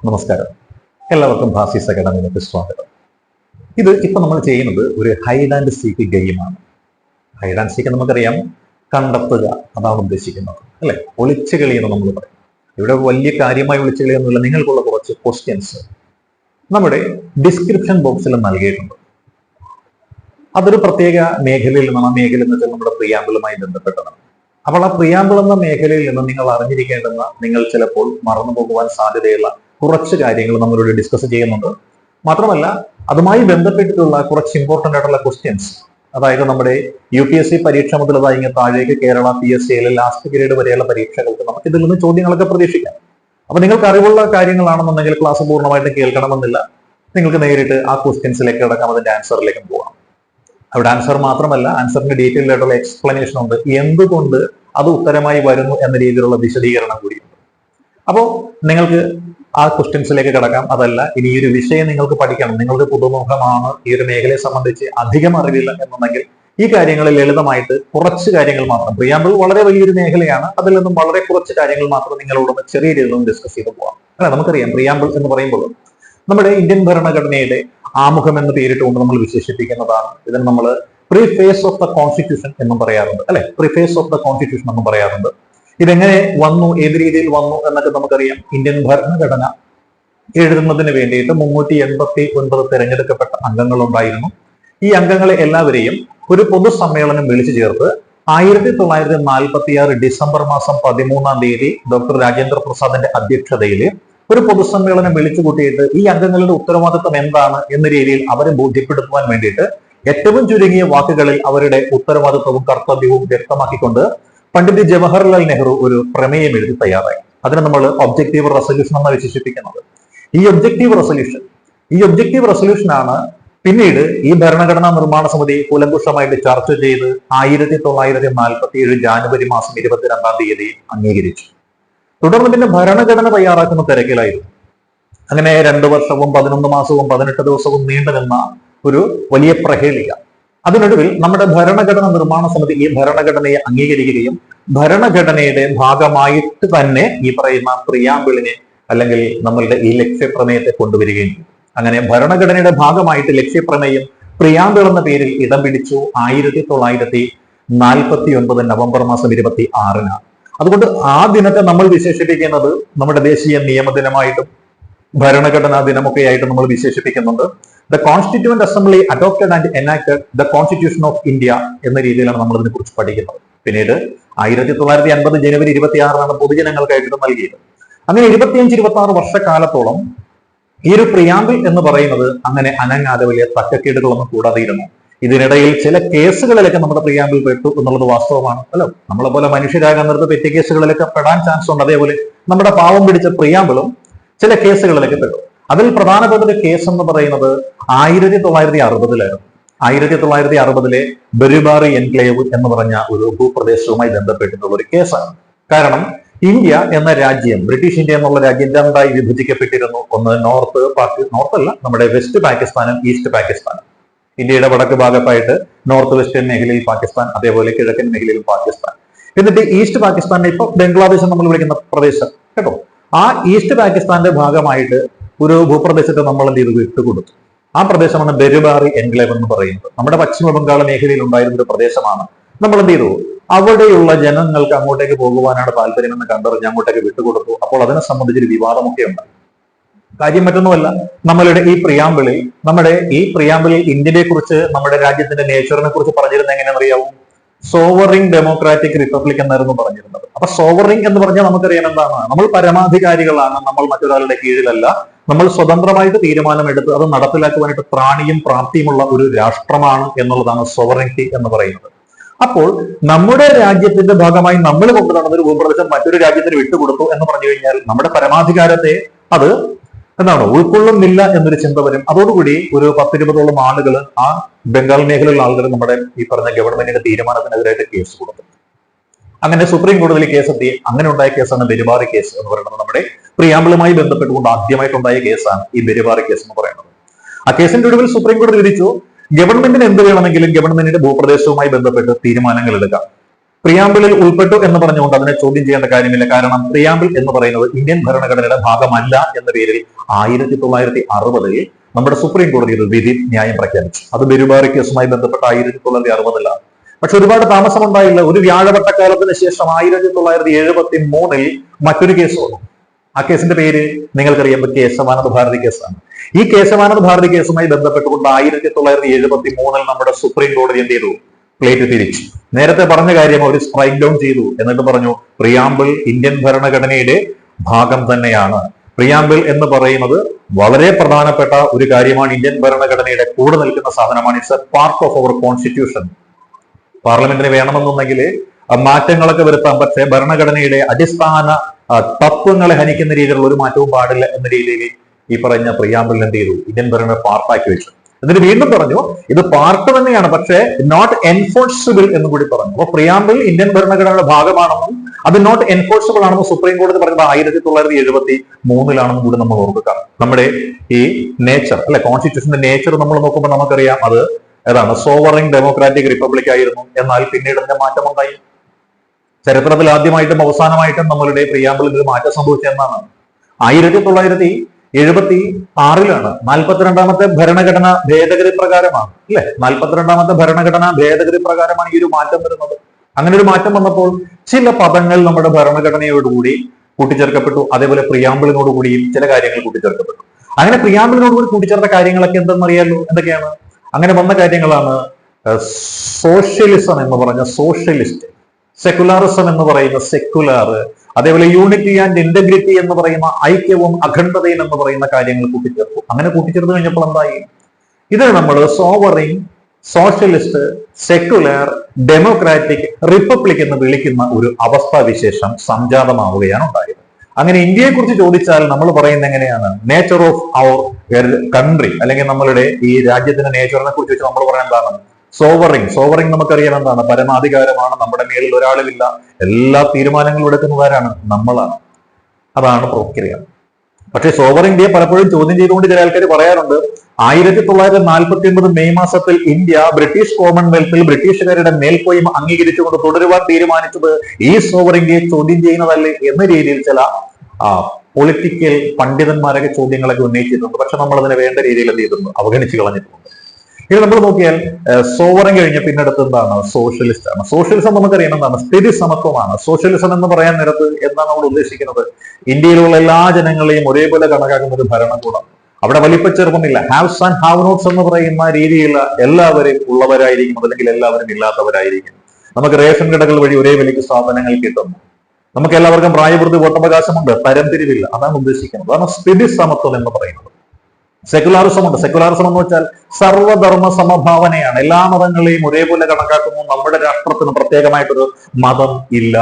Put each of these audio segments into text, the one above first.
നമസ്കാരം. എല്ലാവർക്കും ഭാസീസ് അക്കാഡമിയിലേക്ക് സ്വാഗതം. ഇപ്പൊ നമ്മൾ ചെയ്യുന്നത് ഒരു ഹൈഡ് ആൻഡ് സീക്ക് ഗെയിമാണ്. ഹൈഡ് ആൻഡ് സീക്ക് നമുക്കറിയാം, കണ്ടെത്തുക, അതാണ് ഉദ്ദേശിക്കുന്നത്, അല്ലെ? ഒളിച്ചുകളി എന്ന് നമ്മൾ പറയും. ഇവിടെ വലിയ കാര്യമായി ഒളിച്ചുകളി ഒന്നുമില്ല. നിങ്ങൾക്കുള്ള കുറച്ച് ക്വസ്റ്റ്യൻസ് നമ്മുടെ ഡിസ്ക്രിപ്ഷൻ ബോക്സിൽ നൽകിയിട്ടുണ്ട്. അതൊരു പ്രത്യേക മേഖലയിൽ നിന്നാണ്. ആ മേഖല എന്ന് വെച്ചാൽ നമ്മുടെ പ്രിയാമ്പിളുമായി ബന്ധപ്പെട്ടതാണ്. അപ്പോൾ ആ പ്രിയാമ്പിൾ എന്ന മേഖലയിൽ നിന്ന് നിങ്ങൾ അറിഞ്ഞിരിക്കേണ്ടുന്ന, നിങ്ങൾ ചിലപ്പോൾ മറന്നു പോകുവാൻ സാധ്യതയുള്ള കുറച്ച് കാര്യങ്ങൾ നമ്മളിവിടെ ഡിസ്കസ് ചെയ്യുന്നുണ്ട്. മാത്രമല്ല, അതുമായി ബന്ധപ്പെട്ടിട്ടുള്ള കുറച്ച് ഇമ്പോർട്ടന്റ് ആയിട്ടുള്ള ക്വസ്റ്റ്യൻസ്, അതായത് നമ്മുടെ UPSC പരീക്ഷ മുതൽ ഇങ്ങ് താഴേക്ക് കേരള PSCയിലെ ലാസ്റ്റ് ഗ്രേഡ് വരെയുള്ള പരീക്ഷകൾക്ക് നമുക്ക് ഇതിൽ നിന്ന് ചോദ്യങ്ങളൊക്കെ പ്രതീക്ഷിക്കാം. അപ്പൊ നിങ്ങൾക്ക് അറിവുള്ള കാര്യങ്ങളാണെന്നുണ്ടെങ്കിൽ ക്ലാസ് പൂർണ്ണമായിട്ട് കേൾക്കണമെന്നില്ല. നിങ്ങൾക്ക് നേരിട്ട് ആ ക്വസ്റ്റ്യൻസിലേക്ക് കിടക്കാം, അതിന്റെ ആൻസറിലേക്കും പോകാം. അവിടെ ആൻസർ മാത്രമല്ല, ആൻസറിന്റെ ഡീറ്റെയിൽഡ് ആയിട്ടുള്ള എക്സ്പ്ലനേഷൻ ഉണ്ട്, എന്തുകൊണ്ട് അത് ഉത്തരമായി വരുന്നു എന്ന രീതിയിലുള്ള വിശദീകരണം കൂടിയുണ്ട്. അപ്പോൾ നിങ്ങൾക്ക് ആ ക്വസ്റ്റ്യൻസിലേക്ക് കിടക്കാം. അതല്ല, ഇനി ഈ ഒരു വിഷയം നിങ്ങൾക്ക് പഠിക്കണം, നിങ്ങൾക്ക് പുതുമുഖമാണ്, ഈ ഒരു മേഖലയെ സംബന്ധിച്ച് അധികം അറിവില്ല എന്നുണ്ടെങ്കിൽ ഈ കാര്യങ്ങളിൽ ലളിതമായിട്ട് കുറച്ച് കാര്യങ്ങൾ മാത്രം, പ്രിയാമ്പിൾ വളരെ വലിയൊരു മേഖലയാണ്, അതിൽ നിന്നും വളരെ കുറച്ച് കാര്യങ്ങൾ മാത്രം നിങ്ങളോട് ചെറിയ രീതിയിലും ഡിസ്കസ് ചെയ്ത് പോകാം. അല്ലെ, നമുക്കറിയാം പ്രിയാമ്പിൾ എന്ന് പറയുമ്പോൾ നമ്മുടെ ഇന്ത്യൻ ഭരണഘടനയുടെ ആമുഖം എന്ന് പേരിട്ടുകൊണ്ട് നമ്മൾ വിശേഷിപ്പിക്കുന്നതാണ്. ഇതിന് നമ്മൾ പ്രീഫേസ് ഓഫ് ദ കോൺസ്റ്റിറ്റ്യൂഷൻ എന്നും പറയാറുണ്ട്, അല്ലെ? പ്രീഫേസ് ഓഫ് ദ കോൺസ്റ്റിറ്റ്യൂഷൻ എന്നും പറയാറുണ്ട്. ഇതെങ്ങനെ വന്നു, ഏത് രീതിയിൽ വന്നു എന്നൊക്കെ നമുക്കറിയാം. ഇന്ത്യൻ ഭരണഘടന എഴുതുന്നതിന് വേണ്ടിയിട്ട് 389 തിരഞ്ഞെടുക്കപ്പെട്ട അംഗങ്ങൾ ഉണ്ടായിരുന്നു. ഈ അംഗങ്ങളെ എല്ലാവരെയും ഒരു പൊതുസമ്മേളനം വിളിച്ചു ചേർത്ത് 1946 ഡിസംബർ മാസം 13-ാം തീയതി ഡോക്ടർ രാജേന്ദ്ര പ്രസാദിന്റെ അധ്യക്ഷതയിൽ ഒരു പൊതുസമ്മേളനം വിളിച്ചു കൂട്ടിയിട്ട് ഈ അംഗങ്ങളുടെ ഉത്തരവാദിത്വം എന്താണ് എന്ന രീതിയിൽ അവരെ ബോധ്യപ്പെടുത്തുവാൻ വേണ്ടിയിട്ട് ഏറ്റവും ചുരുങ്ങിയ വാക്കുകളിൽ അവരുടെ ഉത്തരവാദിത്വവും കർത്തവ്യവും വ്യക്തമാക്കിക്കൊണ്ട് പണ്ഡിറ്റ് ജവഹർലാൽ നെഹ്റു ഒരു പ്രമേയം എഴുതി തയ്യാറായി. അതിനെ നമ്മൾ ഒബ്ജക്റ്റീവ് റെസൊല്യൂഷൻ എന്ന് വിശേഷിപ്പിക്കുന്നത്. ഈ ഒബ്ജക്റ്റീവ് റെസൊല്യൂഷനാണ് പിന്നീട് ഈ ഭരണഘടനാ നിർമ്മാണ സമിതി കൂലങ്കുഷമായിട്ട് ചർച്ച ചെയ്ത് 1947 ജാനുവരി മാസം 22-ാം തീയതി അംഗീകരിച്ചു. തുടർന്ന് പിന്നെ ഭരണഘടന തയ്യാറാക്കുന്ന തിരക്കിലായിരുന്നു. അങ്ങനെ 2 വർഷവും 11 മാസവും 18 ദിവസവും നീണ്ടു നിന്ന ഒരു വലിയ പ്രഹേളിക. അതിനൊടുവിൽ നമ്മുടെ ഭരണഘടന നിർമ്മാണ സമിതി ഈ ഭരണഘടനയെ അംഗീകരിക്കുകയും ഭരണഘടനയുടെ ഭാഗമായിട്ട് തന്നെ ഈ പറയുന്ന പ്രിയാമ്പിളിനെ അല്ലെങ്കിൽ നമ്മളുടെ ഈ ലക്ഷ്യപ്രമേയത്തെ കൊണ്ടുവരികയും ചെയ്തു. അങ്ങനെ ഭരണഘടനയുടെ ഭാഗമായിട്ട് ലക്ഷ്യപ്രമേയം പ്രിയാമ്പിൾ എന്ന പേരിൽ ഇടം പിടിച്ചു 1949 നവംബർ മാസം 26-നാണ്. അതുകൊണ്ട് ആ ദിനത്തെ നമ്മൾ വിശേഷിപ്പിക്കുന്നത് നമ്മുടെ ദേശീയ നിയമദിനമായിട്ടും ഭരണഘടനാ ദിനമൊക്കെ ആയിട്ട് നമ്മൾ വിശേഷിപ്പിക്കുന്നുണ്ട്. The constituent assembly adopted and enacted the constitution of India എന്ന രീതിയിലാണ് നമ്മൾ ഇതിനെ കുറിച്ച് പഠിക്കുന്നത്. പിന്നീട് 1950 ജനുവരി 26-നാണ് പൊതുജനങ്ങൾക്കായിട്ട് നൽകിയത്. അങ്ങനെ 25-26 വർഷക്കാലത്തോളം ഈ ഒരു പ്രിയാമ്പിൾ എന്ന് പറയുന്നത് അങ്ങനെ അനങ്ങാതെ വലിയ തക്കക്കേടുകളൊന്നും കൂടാതെ ഇരുന്നു. ഇതിനിടയിൽ ചില കേസുകളിലൊക്കെ നമ്മുടെ പ്രിയാമ്പിൾ പെട്ടു എന്നുള്ളത് വാസ്തവമാണ്. അല്ലോ, നമ്മളെ പോലെ മനുഷ്യരാകാൻ നേരത്തെ പെറ്റിയ കേസുകളിലൊക്കെ പെടാൻ ചാൻസ് ഉണ്ട്. അതേപോലെ നമ്മുടെ പാവം പിടിച്ച പ്രിയാമ്പിളും ചില കേസുകളിലൊക്കെ പെട്ടു. അതിൽ പ്രധാനപ്പെട്ട ഒരു കേസ് എന്ന് പറയുന്നത് 1960-ലായിരുന്നു. 1960-ലെ ബെരുബാറി എൻക്ലേവ് എന്ന് പറഞ്ഞ ഒരു ഭൂപ്രദേശവുമായി ബന്ധപ്പെട്ടിട്ടുള്ള ഒരു കേസാണ്. കാരണം ഇന്ത്യ എന്ന രാജ്യം, ബ്രിട്ടീഷ് ഇന്ത്യ എന്നുള്ള രാജ്യം രണ്ടായി വിഭജിക്കപ്പെട്ടിരുന്നു. ഒന്ന് നോർത്തല്ല, നമ്മുടെ വെസ്റ്റ് പാകിസ്ഥാനും ഈസ്റ്റ് പാകിസ്ഥാനും. ഇന്ത്യയുടെ വടക്ക് ഭാഗത്തായിട്ട് നോർത്ത് വെസ്റ്റേൺ മേഖലയിൽ പാകിസ്ഥാൻ, അതേപോലെ കിഴക്കൻ മേഖലയിലും പാകിസ്ഥാൻ. എന്നിട്ട് ഈസ്റ്റ് പാകിസ്ഥാനെ ഇപ്പൊ ബംഗ്ലാദേശ് നമ്മൾ വിളിക്കുന്ന പ്രദേശം കേട്ടോ, ആ ഈസ്റ്റ് പാകിസ്ഥാന്റെ ഭാഗമായിട്ട് ഒരു ഭൂപ്രദേശത്തെ നമ്മൾ എന്ത് ചെയ്തു, വിട്ടുകൊടുത്തു. ആ പ്രദേശമാണ് ബെരുബാറി എൻക്ലേവ് എന്ന് പറയുന്നത്. നമ്മുടെ പശ്ചിമ ബംഗാൾ മേഖലയിൽ ഉണ്ടായിരുന്ന ഒരു പ്രദേശമാണ്. നമ്മൾ എന്ത് ചെയ്തു, അവിടെയുള്ള ജനങ്ങൾക്ക് അങ്ങോട്ടേക്ക് പോകുവാനാണ് താല്പര്യമെന്ന് കണ്ടറിഞ്ഞ് അങ്ങോട്ടേക്ക് വിട്ടുകൊടുത്തു. അപ്പോൾ അതിനെ സംബന്ധിച്ചൊരു വിവാദമൊക്കെ ഉണ്ടായി. കാര്യം മറ്റൊന്നുമല്ല, നമ്മുടെ ഈ പ്രിയാമ്പിളിൽ ഇന്ത്യയെ കുറിച്ച്, നമ്മുടെ രാജ്യത്തിന്റെ നേച്ചറിനെ കുറിച്ച് പറഞ്ഞിരുന്നത് എങ്ങനെയാണെന്നറിയാവൂ? സോവറിൻ ഡെമോക്രാറ്റിക് റിപ്പബ്ലിക് എന്നായിരുന്നു പറഞ്ഞിരുന്നത്. അപ്പൊ സോവറിൻ എന്ന് പറഞ്ഞാൽ നമുക്കറിയാം എന്താണ്, നമ്മൾ പരമാധികാരികളാണ്, നമ്മൾ മറ്റൊരാളുടെ കീഴിലല്ല, നമ്മൾ സ്വതന്ത്രമായിട്ട് തീരുമാനമെടുത്ത് അത് നടപ്പിലാക്കുവാനായിട്ട് ത്രാണിയും പ്രാപ്തിയുമുള്ള ഒരു രാഷ്ട്രമാണ് എന്നുള്ളതാണ് സോവറിനിറ്റി എന്ന് പറയുന്നത്. അപ്പോൾ നമ്മുടെ രാജ്യത്തിന്റെ ഭാഗമായി നമ്മൾ കൊണ്ടു നടന്ന ഒരു ഭൂപ്രദേശം മറ്റൊരു രാജ്യത്തിന് വിട്ടുകൊടുത്തു എന്ന് പറഞ്ഞു കഴിഞ്ഞാൽ നമ്മുടെ പരമാധികാരത്തെ അത് എന്താണ് ഉൾക്കൊള്ളുന്നില്ല എന്നൊരു ചിന്ത വരും. അതോടുകൂടി ഒരു 10-20ഓളം ആളുകൾ, ആ ബംഗാൾ മേഖലയിലുള്ള ആളുകൾ നമ്മുടെ ഈ പറഞ്ഞ ഗവൺമെന്റിന്റെ തീരുമാനത്തിനെതിരായിട്ട് കേസ് കൊടുത്തു. അങ്ങനെ സുപ്രീം കോടതിയിൽ കേസെത്തി. അങ്ങനെ ഉണ്ടായ കേസാണ് ബെരുബാറി കേസ് എന്ന് പറയുന്നത്. നമ്മുടെ പ്രിയാമ്പിളുമായി ബന്ധപ്പെട്ടുകൊണ്ട് ആദ്യമായിട്ടുണ്ടായ കേസാണ് ഈ ബെരുബാറി കേസ് എന്ന് പറയുന്നത്. ആ കേസിന്റെ ഒടുവിൽ സുപ്രീം കോടതി വിധിച്ചു, ഗവൺമെന്റിന് എന്ത് വേണമെങ്കിലും ഗവൺമെന്റിന്റെ ഭൂപ്രദേശവുമായി ബന്ധപ്പെട്ട് തീരുമാനങ്ങൾ എടുക്കാം. പ്രിയാമ്പിളിൽ ഉൾപ്പെട്ടു എന്ന് പറഞ്ഞുകൊണ്ട് അതിനെ ചോദ്യം ചെയ്യേണ്ട കാര്യമില്ല. കാരണം പ്രിയാമ്പിൾ എന്ന് പറയുന്നത് ഇന്ത്യൻ ഭരണഘടനയുടെ ഭാഗമല്ല എന്ന പേരിൽ 1960 നമ്മുടെ സുപ്രീം കോടതി ഒരു വിധി ന്യായം പ്രഖ്യാപിച്ചു. അത് ബെരുബാറി കേസുമായി ബന്ധപ്പെട്ട 1960 പക്ഷെ ഒരുപാട് താമസമുണ്ടായില്ല. ഒരു വ്യാഴവട്ടക്കാലത്തിന് ശേഷം 1973 മറ്റൊരു കേസ് വന്നു. ആ കേസിന്റെ പേര് നിങ്ങൾക്കറിയാം, കേശവാനന്ദ ഭാരതി കേസാണ്. ഈ കേശവാനന്ദ ഭാരതി കേസുമായി ബന്ധപ്പെട്ടുകൊണ്ട് 1973 നമ്മുടെ സുപ്രീം കോടതി എന്ത് ചെയ്തു? പ്ലേറ്റ് തിരിച്ചു. നേരത്തെ പറഞ്ഞ കാര്യം അവർ സ്ട്രൈക്ക് ഡൗൺ ചെയ്തു. എന്നിട്ട് പറഞ്ഞു പ്രിയാമ്പിൾ ഇന്ത്യൻ ഭരണഘടനയുടെ ഭാഗം തന്നെയാണ്. പ്രിയാമ്പിൾ എന്ന് പറയുന്നത് വളരെ പ്രധാനപ്പെട്ട ഒരു കാര്യമാണ്. ഇന്ത്യൻ ഭരണഘടനയുടെ കൂടെ നിൽക്കുന്ന സാധനമാണ്. It's a part of our constitution. പാർലമെന്റിന് വേണമെന്നുണ്ടെങ്കിൽ മാറ്റങ്ങളൊക്കെ വരുത്താം, പക്ഷേ ഭരണഘടനയുടെ അടിസ്ഥാന തത്വങ്ങളെ ഹനിക്കുന്ന രീതിയിലുള്ള ഒരു മാറ്റവും പാടില്ല എന്ന രീതിയിൽ ഈ പറഞ്ഞ പ്രിയാമ്പിൾ എന്ത് ചെയ്തു? ഇന്ത്യൻ ഭരണ പാർട്ടാക്കി വെച്ചു. എന്നിട്ട് വീണ്ടും പറഞ്ഞു ഇത് പാർട്ട് തന്നെയാണ്, പക്ഷേ നോട്ട് എൻഫോഴ്സിബിൾ എന്ന് കൂടി പറഞ്ഞു. അപ്പൊ പ്രിയാമ്പിൾ ഇന്ത്യൻ ഭരണഘടനയുടെ ഭാഗമാണെന്നും അത് നോട്ട് എൻഫോഴ്സിബിൾ ആണെന്നും സുപ്രീം കോടതി പറഞ്ഞത് 1973 കൂടി നമ്മൾ ഓർക്കുക. നമ്മുടെ ഈ നേച്ചർ അല്ലെ, കോൺസ്റ്റിറ്റ്യൂഷന്റെ നേച്ചർ നമ്മൾ നോക്കുമ്പോൾ നമുക്കറിയാം അത് ഏതാണ്? സോവറിൻ ഡെമോക്രാറ്റിക് റിപ്പബ്ലിക് ആയിരുന്നു. എന്നാൽ പിന്നീട് അതിന്റെ മാറ്റമുണ്ടായി. ചരിത്രത്തിൽ ആദ്യമായിട്ടും അവസാനമായിട്ടും നമ്മളുടെ പ്രിയാമ്പിളിൽ ഒരു മാറ്റം സംഭവിച്ചെന്നാണ് 1976 42ാമത്തെ ഭരണഘടനാ ഭേദഗതി പ്രകാരമാണ് അല്ലെ, 42ാമത്തെ ഭരണഘടനാ ഭേദഗതി പ്രകാരമാണ് ഈ ഒരു മാറ്റം വരുന്നത്. അങ്ങനെ ഒരു മാറ്റം വന്നപ്പോൾ ചില പദങ്ങൾ നമ്മുടെ ഭരണഘടനയോടുകൂടി കൂട്ടിച്ചേർക്കപ്പെട്ടു. അതേപോലെ പ്രിയാമ്പിളിനോടുകൂടിയും ചില കാര്യങ്ങൾ കൂട്ടിച്ചേർക്കപ്പെട്ടു. അങ്ങനെ പ്രിയാമ്പിളിനോടുകൂടി കൂട്ടിച്ചേർത്ത കാര്യങ്ങളൊക്കെ എന്തെന്നറിയാലോ? എന്തൊക്കെയാണ്? അങ്ങനെ വന്ന കാര്യങ്ങളാണ് സോഷ്യലിസം എന്ന് പറഞ്ഞ സോഷ്യലിസ്റ്റ്, സെക്കുലാറിസം എന്ന് പറയുന്ന സെക്കുലാർ, അതേപോലെ യൂണിറ്റി ആൻഡ് ഇന്റഗ്രിറ്റി എന്ന് പറയുന്ന ഐക്യവും അഖണ്ഡതയും എന്ന് പറയുന്ന കാര്യങ്ങൾ കൂട്ടിച്ചേർത്തു. അങ്ങനെ കൂട്ടിച്ചേർത്ത് കഴിഞ്ഞപ്പോൾ എന്തായി? ഇത് നമ്മൾ sovereign, socialist, secular, democratic, republic എന്ന് വിളിക്കുന്ന ഒരു അവസ്ഥാവിശേഷം സംജാതമാവുകയാണ് ഉണ്ടായത്. അങ്ങനെ ഇന്ത്യയെ കുറിച്ച് ചോദിച്ചാൽ നമ്മൾ പറയുന്നത് എങ്ങനെയാണ്? നേച്ചർ ഓഫ് അവർ കൺട്രി, അല്ലെങ്കിൽ നമ്മളുടെ ഈ രാജ്യത്തിന്റെ നേച്ചറിനെ കുറിച്ച് വെച്ച് നമ്മൾ പറയാൻ എന്താണ്? സോവറിൻ. സോവറിൻ നമുക്കറിയാം എന്താണ്? പരമാധികാരമാണ്. നമ്മുടെ മേലിൽ ഒരാളുമില്ല. എല്ലാ തീരുമാനങ്ങളും എടുക്കുന്നവരാണ് നമ്മളാണ്. അതാണ് പ്രക്രിയ. പക്ഷേ സോവറിൻ ഇന്ത്യയെ പലപ്പോഴും ചോദ്യം ചെയ്തുകൊണ്ട് ചില ആൾക്കാർ പറയാറുണ്ട് 1949 മെയ് മാസത്തിൽ ഇന്ത്യ ബ്രിട്ടീഷ് കോമൺവെൽത്തിൽ ബ്രിട്ടീഷുകാരുടെ മേൽക്കോയ്മ അംഗീകരിച്ചുകൊണ്ട് തുടരുവാൻ തീരുമാനിച്ചത് ഈ സോവറിന്ത്യയെ ചോദ്യം ചെയ്യുന്നതല്ലേ എന്ന രീതിയിൽ ചില പൊളിറ്റിക്കൽ പണ്ഡിതന്മാരൊക്കെ ചോദ്യങ്ങളൊക്കെ ഉന്നയിച്ചിട്ടുണ്ട്. പക്ഷെ നമ്മൾ അതിനെ വേണ്ട രീതിയിൽ എന്ത് ചെയ്തിട്ടുണ്ട്? അവഗണിച്ച് കളഞ്ഞിട്ടുണ്ട്. ഇനി നമ്മൾ നോക്കിയാൽ സോവറിൻ കഴിഞ്ഞ പിന്നടുത്ത് എന്താണ്? സോഷ്യലിസ്റ്റ് ആണ്. സോഷ്യലിസം നമുക്കറിയാം എന്താണ്? സ്ഥിതി സമത്വമാണ്. സോഷ്യലിസം എന്ന് പറയാൻ നേരത്ത് എന്താണ് നമ്മൾ ഉദ്ദേശിക്കുന്നത്? ഇന്ത്യയിലുള്ള എല്ലാ ജനങ്ങളെയും ഒരേപോലെ കണക്കാക്കുന്ന ഒരു ഭരണകൂടം. അവിടെ വലിപ്പച്ചെറുപ്പമില്ല. ഹാവ്സ് ആൻഡ് ഹാവ് നോട്ട്സ് എന്ന് പറയുന്ന രീതിയിലുള്ള എല്ലാവരും ഉള്ളവരായിരിക്കും, അല്ലെങ്കിൽ എല്ലാവരും ഇല്ലാത്തവരായിരിക്കും. നമുക്ക് റേഷൻ കടകൾ വഴി ഒരേ വിലയ്ക്ക് സാധനങ്ങൾ കിട്ടുന്നു. നമുക്ക് എല്ലാവർക്കും പ്രായപൂർത്തി വോട്ടവകാശമുണ്ട്. തരംതിരിവില്ല. അതാണ് ഉദ്ദേശിക്കുന്നത്. അതാണ് സ്ഥിതി സമത്വം എന്ന് പറയുന്നത്. സെക്കുലാറിസം ഉണ്ട്. സെക്കുലാറിസം എന്ന് വെച്ചാൽ സർവധർമ്മ സമഭാവനയാണ്. എല്ലാ മതങ്ങളെയും ഒരേപോലെ കണക്കാക്കുന്നു. നമ്മുടെ രാഷ്ട്രത്തിന് പ്രത്യേകമായിട്ടൊരു മതം ഇല്ല.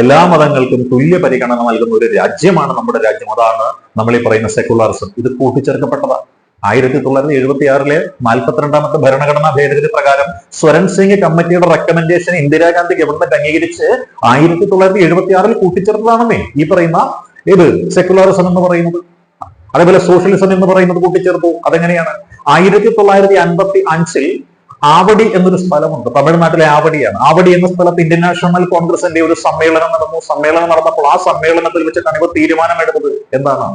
എല്ലാ മതങ്ങൾക്കും തുല്യ പരിഗണന നൽകുന്ന ഒരു രാജ്യമാണ് നമ്മുടെ രാജ്യം. അതാണ് നമ്മൾ ഈ പറയുന്ന സെക്കുലാറിസം. ഇത് കൂട്ടിച്ചേർക്കപ്പെട്ടതാണ് 1976 42ാമത്തെ ഭരണഘടനാ ഭേദഗതി പ്രകാരം സ്വരൺ സിംഗ് കമ്മിറ്റിയുടെ റെക്കമെൻഡേഷൻ ഇന്ദിരാഗാന്ധി ഗവൺമെന്റ് അംഗീകരിച്ച് 1976 കൂട്ടിച്ചേർത്തതാണെന്നേ ഈ പറയുന്ന ഇത് സെക്കുലാറിസം എന്ന് പറയുന്നത്. അതേപോലെ സോഷ്യലിസം എന്ന് പറയുന്നത് കൂട്ടിച്ചേർത്തു. അതെങ്ങനെയാണ്? 1955 ആവടി എന്നൊരു സ്ഥലമുണ്ട്. തമിഴ്നാട്ടിലെ ആവടിയാണ്. ആവടി എന്ന സ്ഥലത്ത് ഇന്ത്യൻ നാഷണൽ കോൺഗ്രസിന്റെ ഒരു സമ്മേളനം നടന്നു. സമ്മേളനം നടന്നപ്പോൾ ആ സമ്മേളനത്തിൽ വെച്ചിട്ടാണ് ഇവർ തീരുമാനമെടുത്തത്. എന്താണ്?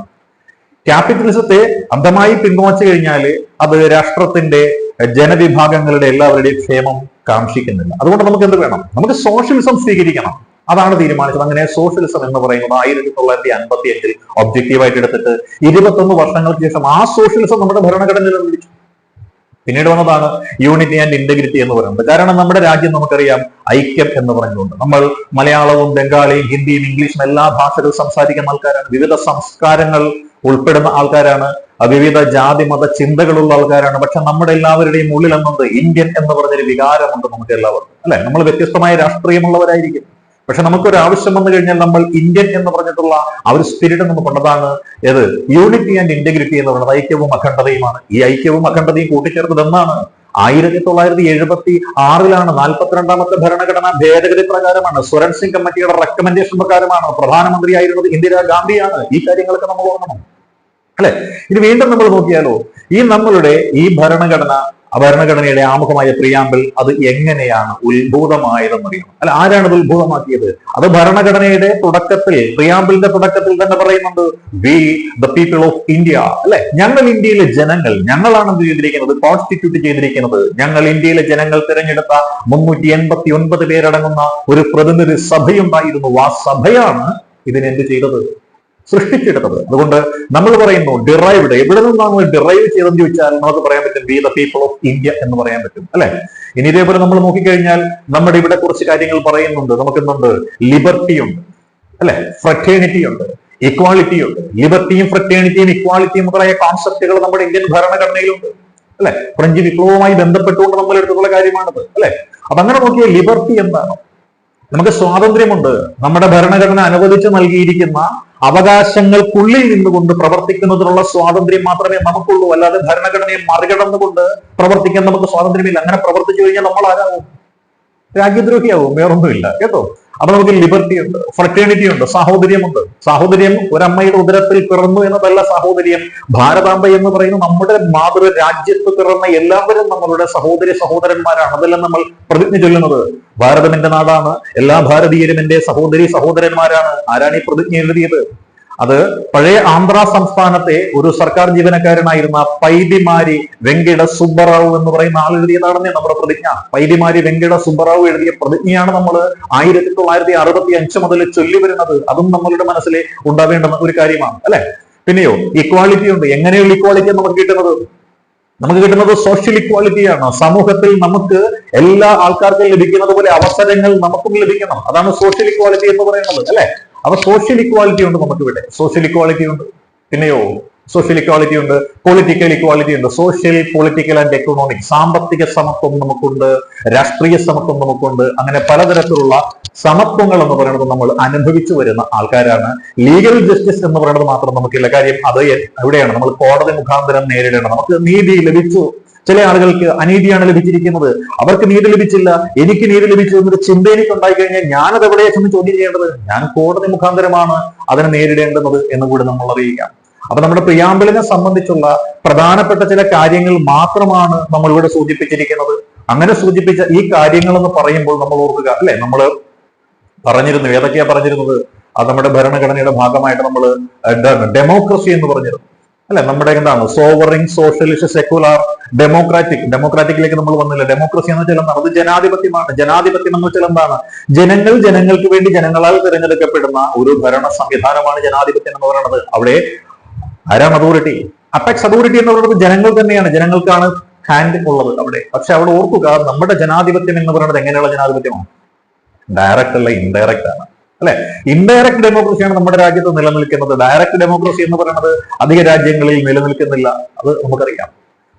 ക്യാപിറ്റലിസത്തെ അന്ധമായി പിന്തുണച്ചു കഴിഞ്ഞാൽ അത് രാഷ്ട്രത്തിന്റെ ജനവിഭാഗങ്ങളുടെ എല്ലാവരുടെയും ക്ഷേമം കാംക്ഷിക്കുന്നില്ല. അതുകൊണ്ട് നമുക്ക് എന്ത് വേണം? നമുക്ക് സോഷ്യലിസം സ്വീകരിക്കണം. അതാണ് തീരുമാനിച്ചത്. അങ്ങനെ സോഷ്യലിസം എന്ന് പറയുന്നത് 1955 ഒബ്ജക്റ്റീവായിട്ട് എടുത്തിട്ട് 21 വർഷങ്ങൾക്ക് ശേഷം ആ സോഷ്യലിസം നമ്മുടെ ഭരണഘടനയിൽ നിർമ്മിച്ചു. പിന്നീട് വന്നതാണ് യൂണിറ്റി ആൻഡ് ഇന്റഗ്രിറ്റി എന്ന് പറയുന്നത്. കാരണം നമ്മുടെ രാജ്യം നമുക്കറിയാം ഐക്യം എന്ന് പറഞ്ഞുകൊണ്ട് നമ്മൾ മലയാളവും ബംഗാളിയും ഹിന്ദിയും ഇംഗ്ലീഷും എല്ലാ ഭാഷകൾ സംസാരിക്കുന്ന ആൾക്കാരാണ്. വിവിധ സംസ്കാരങ്ങൾ ഉൾപ്പെടുന്ന ആൾക്കാരാണ്. വിവിധ ജാതി മത ചിന്തകളുള്ള ആൾക്കാരാണ്. പക്ഷെ നമ്മുടെ എല്ലാവരുടെയും ഉള്ളിൽ എന്നത് ഇന്ത്യൻ എന്ന് പറഞ്ഞൊരു വികാരമുണ്ട് നമുക്ക് എല്ലാവർക്കും അല്ലെ. നമ്മൾ വ്യത്യസ്തമായ രാഷ്ട്രീയമുള്ളവരായിരിക്കും. പക്ഷെ നമുക്കൊരു ആവശ്യം വന്നു കഴിഞ്ഞാൽ നമ്മൾ ഇന്ത്യൻ എന്ന് പറഞ്ഞിട്ടുള്ള ആ ഒരു സ്പിരിറ്റ് നമുക്കുള്ളതാണ്. ഏത്? യൂണിറ്റി ആൻഡ് ഇന്റഗ്രിറ്റി എന്ന് പറയുന്നത് ഐക്യവും അഖണ്ഡതയുമാണ്. ഈ ഐക്യവും അഖണ്ഡതയും കൂട്ടിച്ചേർത്തത് എന്നാണ് 1976 42ാമത്തെ ഭരണഘടനാ ഭേദഗതി പ്രകാരമാണ്. സ്വരൺ സിംഗ് കമ്മിറ്റിയുടെ റെക്കമെൻഡേഷൻ പ്രകാരമാണ്. പ്രധാനമന്ത്രിയായിരുന്നത് ഇന്ദിരാഗാന്ധിയാണ്. ഈ കാര്യങ്ങളൊക്കെ നമ്മൾ ഓർക്കണം അല്ലെ. ഇനി വീണ്ടും നമ്മൾ നോക്കിയാലോ, ഈ നമ്മളുടെ ഈ ഭരണഘടന ഭരണഘടനയുടെ ആമുഖമായ പ്രിയാമ്പിൾ അത് എങ്ങനെയാണ് ഉത്ഭൂതമായതെന്നറിയണം. അല്ല, ആരാണ് ഇത് ഉത്ഭൂതമാക്കിയത്? അത് ഭരണഘടനയുടെ തുടക്കത്തിൽ, പ്രിയാമ്പിളിന്റെ തുടക്കത്തിൽ തന്നെ പറയുന്നുണ്ട്, we the people of India, അല്ലെ, ഞങ്ങൾ ഇന്ത്യയിലെ ജനങ്ങൾ, ഞങ്ങളാണ് എന്ത് ചെയ്തിരിക്കുന്നത്, കോൺസ്റ്റിറ്റ്യൂട്ട് ചെയ്തിരിക്കുന്നത്. ഞങ്ങൾ ഇന്ത്യയിലെ ജനങ്ങൾ തിരഞ്ഞെടുത്ത 389 പേരടങ്ങുന്ന ഒരു പ്രതിനിധി സഭയുണ്ടായിരുന്നു. ആ സഭയാണ് ഇതിനെന്ത് ചെയ്തത്, സൃഷ്ടിച്ചെടുത്തത്. അതുകൊണ്ട് നമ്മൾ പറയുന്നു ഡിറൈവ്ഡ്, എവിടെ നിന്നാണ് ഡിറൈവ് ചെയ്തെന്ന് ചോദിച്ചാൽ നമുക്ക് പറയാൻ പറ്റും we the people of India എന്ന് പറയാൻ പറ്റും, അല്ലെ. ഇനി ഇതേപോലെ നമ്മൾ നോക്കിക്കഴിഞ്ഞാൽ നമ്മുടെ ഇവിടെ കുറച്ച് കാര്യങ്ങൾ പറയുന്നുണ്ട്. നമുക്കെന്തുണ്ട്, ലിബർട്ടി ഉണ്ട്, അല്ലെ, ഫ്രറ്റേണിറ്റി ഉണ്ട്, ഇക്വാളിറ്റി ഉണ്ട്. ലിബർട്ടിയും ഫ്രറ്റേണിറ്റിയും ഇക്വാളിറ്റിയും മുതലായ കോൺസെപ്റ്റുകൾ നമ്മുടെ ഇന്ത്യൻ ഭരണഘടനയിലുണ്ട്, അല്ലെ. ഫ്രഞ്ച് വിപ്ലവവുമായി ബന്ധപ്പെട്ടുകൊണ്ട് നമ്മൾ എടുത്തുള്ള കാര്യമാണത്, അല്ലെ. അപ്പൊ അങ്ങനെ നോക്കിയാൽ ലിബർട്ടി എന്താണ്? നമുക്ക് സ്വാതന്ത്ര്യമുണ്ട്. നമ്മുടെ ഭരണഘടന അനുവദിച്ചു നൽകിയിരിക്കുന്ന അവകാശങ്ങൾക്കുള്ളിൽ നിന്നുകൊണ്ട് പ്രവർത്തിക്കുന്നതിനുള്ള സ്വാതന്ത്ര്യം മാത്രമേ നമുക്കുള്ളൂ. അല്ലാതെ ഭരണഘടനയെ മറികടന്നുകൊണ്ട് പ്രവർത്തിക്കാൻ നമുക്ക് സ്വാതന്ത്ര്യമില്ല. അങ്ങനെ പ്രവർത്തിച്ചു കഴിഞ്ഞാൽ നമ്മൾ ആരാവും? രാജ്യദ്രോഹിയാവും, വേറൊന്നുമില്ല കേട്ടോ. അപ്പൊ നമുക്ക് ലിബർട്ടി ഉണ്ട്, ഫ്രറ്റേണിറ്റി ഉണ്ട്, സാഹോദര്യമുണ്ട്. സാഹോദര്യം ഒരമ്മയുടെ ഉദരത്തിൽ പിറന്നു എന്നതല്ല സാഹോദര്യം. ഭാരതാംബ എന്ന് പറയുന്ന നമ്മുടെ മാതൃ രാജ്യത്ത് പിറന്ന എല്ലാവരും നമ്മളുടെ സഹോദരന്മാരാണ്. അതെല്ലാം നമ്മൾ പ്രതിജ്ഞ ചൊല്ലുന്നത്. ഭാരതം എന്റെ നാടാണ്, എല്ലാ ഭാരതീയരും എന്റെ സഹോദരന്മാരാണ്. ആരാണ് ഈ പ്രതിജ്ഞ എഴുതിയത്? അത് പഴയ ആന്ധ്ര സംസ്ഥാനത്തെ ഒരു സർക്കാർ ജീവനക്കാരനായിരുന്ന പൈഡിമാരി വെങ്കിട സുബ്ബറാവു എന്ന് പറയുന്ന ആൾ എഴുതിയതാണെന്നേ നമ്മുടെ പ്രതിജ്ഞ. പൈഡിമാരി വെങ്കിട സുബ്ബറാവു എഴുതിയ പ്രതിജ്ഞയാണ് നമ്മൾ 1965 മുതൽ ചൊല്ലി വരുന്നത്. അതും നമ്മളുടെ മനസ്സിൽ ഉണ്ടാവേണ്ടുന്ന ഒരു കാര്യമാണ്, അല്ലെ. പിന്നെയോ ഇക്വാളിറ്റി ഉണ്ട്. എങ്ങനെയുള്ള ഇക്വാളിറ്റി നമുക്ക് കിട്ടുന്നത്? നമുക്ക് കിട്ടുന്നത് സോഷ്യൽ ഇക്വാലിറ്റിയാണ്. സമൂഹത്തിൽ നമുക്ക് എല്ലാ ആൾക്കാർക്കും ലഭിക്കുന്നത് പോലെ അവസരങ്ങൾ നമുക്കും ലഭിക്കണം. അതാണ് സോഷ്യൽ ഇക്വാലിറ്റി എന്ന് പറയുന്നത്, അല്ലെ. അപ്പൊ സോഷ്യൽ ഇക്വാലിറ്റി ഉണ്ട് നമുക്കിവിടെ. സോഷ്യൽ ഇക്വാലിറ്റി ഉണ്ട്, പിന്നെയോ സോഷ്യൽ ഇക്വാലിറ്റി ഉണ്ട്, പൊളിറ്റിക്കൽ ഇക്വാലിറ്റി ഉണ്ട്. Social, political and economic. സാമ്പത്തിക സമത്വം നമുക്കുണ്ട്, രാഷ്ട്രീയ സമത്വം നമുക്കുണ്ട്. അങ്ങനെ പലതരത്തിലുള്ള സമത്വങ്ങൾ എന്ന് പറയുന്നത് നമ്മൾ അനുഭവിച്ചു വരുന്ന ആൾക്കാരാണ്. ലീഗൽ ജസ്റ്റിസ് എന്ന് പറയുന്നത് മാത്രം നമുക്കില്ല. കാര്യം അത് എവിടെയാണ്? നമ്മൾ കോടതി മുഖാന്തരം നേരിടണം. നമുക്ക് നീതി ലഭിച്ചു. ചില ആളുകൾക്ക് അനീതിയാണ് ലഭിച്ചിരിക്കുന്നത്, അവർക്ക് നീതി ലഭിച്ചില്ല, എനിക്ക് നീതി ലഭിച്ചു എന്നൊരു ചിന്ത എനിക്ക് ഉണ്ടായി കഴിഞ്ഞാൽ ഞാനത് എവിടെയാണ് ചോദ്യം ചെയ്യേണ്ടത്? ഞാൻ കോടതി മുഖാന്തരമാണ് അതിനെ നേരിടേണ്ടുന്നത് എന്ന് കൂടി നമ്മൾ അറിയിക്കാം. അപ്പൊ നമ്മുടെ പ്രിയാമ്പിളിനെ സംബന്ധിച്ചുള്ള പ്രധാനപ്പെട്ട ചില കാര്യങ്ങൾ മാത്രമാണ് നമ്മൾ ഇവിടെ സൂചിപ്പിച്ചിരിക്കുന്നത്. അങ്ങനെ സൂചിപ്പിച്ച ഈ കാര്യങ്ങൾ എന്ന് പറയുമ്പോൾ നമ്മൾ ഓർക്കുക, അല്ലെ, നമ്മൾ പറഞ്ഞിരുന്നു. ഏതൊക്കെയാ പറഞ്ഞിരുന്നത്? അത് നമ്മുടെ ഭരണഘടനയുടെ ഭാഗമായിട്ട് നമ്മൾ ഡെമോക്രസി എന്ന് പറഞ്ഞിരുന്നു, അല്ലെ. നമ്മുടെ എന്താണ്? സോവറിൻ, സോഷ്യലിസ്റ്റ്, സെക്കുലാർ, ഡെമോക്രാറ്റിക്കിലേക്ക് നമ്മൾ വന്നില്ല. ഡെമോക്രസി എന്ന് വെച്ചാൽ എന്താണ്? അത് ജനാധിപത്യമാണ്. ജനാധിപത്യം എന്ന് വെച്ചാൽ എന്താണ്? ജനങ്ങൾക്ക് വേണ്ടി ജനങ്ങളാൽ തിരഞ്ഞെടുക്കപ്പെടുന്ന ഒരു ഭരണ സംവിധാനമാണ് ജനാധിപത്യം എന്ന് പറയുന്നത്. അവിടെ ആരാണ് അതോറിറ്റി? അപ്പെക്സ് അതോറിറ്റി എന്ന് പറയുന്നത് ജനങ്ങൾ തന്നെയാണ്. ജനങ്ങൾക്കാണ് ഹാൻഡ് ഉള്ളത് അവിടെ. പക്ഷെ അവിടെ ഓർക്കുക, നമ്മുടെ ജനാധിപത്യം എന്ന് പറയുന്നത് എങ്ങനെയുള്ള ജനാധിപത്യമാണ്? ഡയറക്റ്റ് അല്ല, ഇൻഡയറക്റ്റ് ആണ്, അല്ലെ. ഇൻഡയറക്ട് ഡെമോക്രസിയാണ് നമ്മുടെ രാജ്യത്ത് നിലനിൽക്കുന്നത്. ഡയറക്ട് ഡെമോക്രസി എന്ന് പറയുന്നത് അധിക രാജ്യങ്ങളിൽ നിലനിൽക്കുന്നില്ല, അത് നമുക്കറിയാം.